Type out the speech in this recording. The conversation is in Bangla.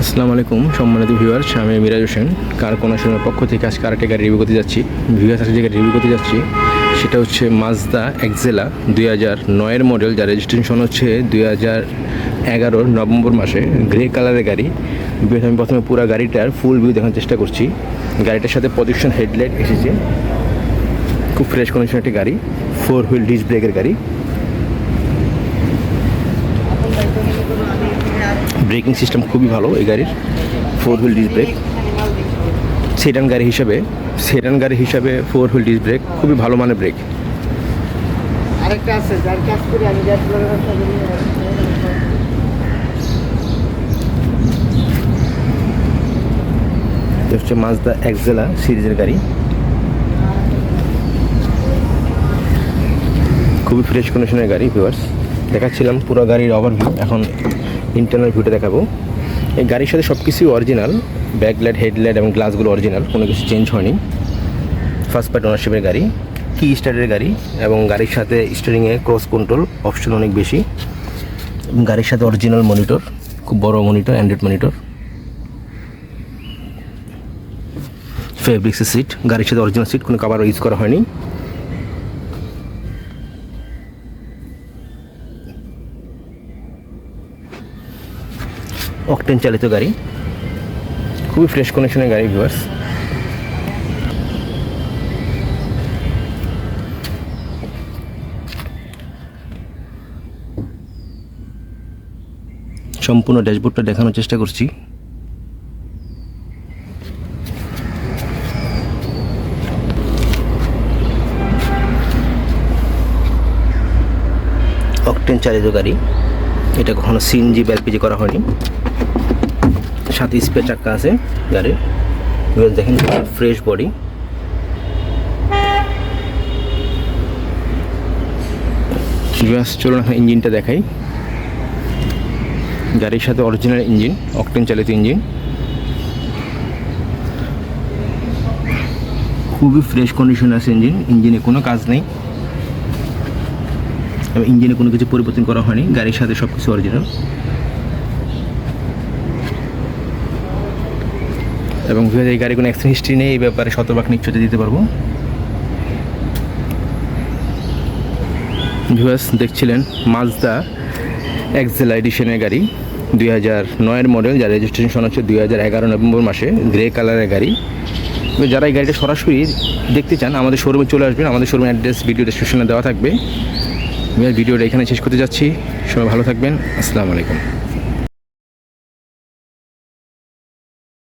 আসসালামু আলাইকুম সম্মানিত ভিউয়ার্স, আমি মিরাজ হোসেন কার কর্নার পক্ষ থেকে আজকে আরেকটা গাড়ি রিভিউ করতে যাচ্ছি। ভিউয়ার্স, আজকে যে গাড়ি রিভিউ করতে যাচ্ছি সেটা হচ্ছে মাজদা এক্সেলা 2009-এর মডেল, যার রেজিস্ট্রেশন হচ্ছে 2011 নভেম্বর মাসে, গ্রে কালারের গাড়ি। আমি প্রথমে পুরো গাড়িটার ফুল ভিউ দেখার চেষ্টা করছি। গাড়িটার সাথে প্রজেকশন হেডলাইট এসেছে, খুব ফ্রেশ কন্ডিশন একটি গাড়ি, 4 হুইল ডিস্ক ব্রেকের গাড়ি। ব্রেকিং সিস্টেম খুবই ভালো এই গাড়ির, 4 হুইল ডিস্ক ব্রেক। সেডান গাড়ি হিসাবে 4 হুইল ডিস্ক ব্রেক খুবই ভালো মানের ব্রেক। আরেকটা আছে যার কাজ করে আমি হচ্ছে মাজদা এক্সেলা সিরিজের গাড়ি, খুবই ফ্রেশ কন্ডিশনের গাড়ি। ভিউয়ার্স, দেখাচ্ছিলাম পুরো গাড়ির ওভারভিউ, এখন ইন্টারনাল ভিউটা দেখাবো। এই গাড়ির সাথে সব কিছুই অরিজিনাল, ব্যাকলাইট, হেডলাইট এবং গ্লাসগুলো অরিজিনাল, কোনো কিছু চেঞ্জ হয়নি। ফার্স্ট পার্টি ওনারশিপের গাড়ি, কি স্টার্টের গাড়ি, এবং গাড়ির সাথে স্টিয়ারিংয়ে ক্রস কন্ট্রোল অপশন অনেক বেশি। এবং গাড়ির সাথে অরিজিনাল মনিটর, খুব বড় মনিটর, অ্যান্ড্রয়েড মনিটর। ফেব্রিক্সের সিট, গাড়ির সাথে অরিজিনাল সিট, কোনো কাভার ইউজ করা হয়নি। অকটেন চালিত গাড়ি, খুবই ফ্রেশ কন্ডিশনের গাড়ি। ভিউয়ার্স, সম্পূর্ণ ড্যাশবোর্ডটা দেখানোর চেষ্টা করছি। অকটেন চালিত গাড়ি, এটা কখনো সিএনজি বা এলপিজি করা হয়নি। সাথে স্পেয়ার চাক্কা আছে গাড়ির। দেখেন ফ্রেশ বডি। চলুন এখন ইঞ্জিনটা দেখাই। গাড়ির সাথে অরিজিনাল ইঞ্জিন, অকটেন চালিত ইঞ্জিন, খুবই ফ্রেশ কন্ডিশন আছে ইঞ্জিনে কোনো কাজ নেই, ইঞ্জিনে কোনো কিছু পরিবর্তন করা হয়নি। গাড়ির সাথে সব কিছু অরিজিনাল। এবং এই গাড়ি কোনো অ্যাক্সিডেন্ট হিস্ট্রি নেই, এই ব্যাপারে শতভাগ নিশ্চয়তা দিতে পারবো। ভিউয়ার্স, দেখছিলেন মাজদা এক্সেলা এডিশনের গাড়ি, 2009-এর মডেল, যার রেজিস্ট্রেশন হচ্ছে 2011 নভেম্বর মাসে, গ্রে কালারের গাড়ি। যারা এই গাড়িটা সরাসরি দেখতে চান আমাদের শোরুমে চলে আসবেন। আমাদের শোরুমের অ্যাড্রেস ভিডিও ডেসক্রিপশনে দেওয়া থাকবে। আমি ভিডিওটা এখানে শেষ করতে যাচ্ছি। সবাই ভালো থাকবেন। আসসালামু আলাইকুম।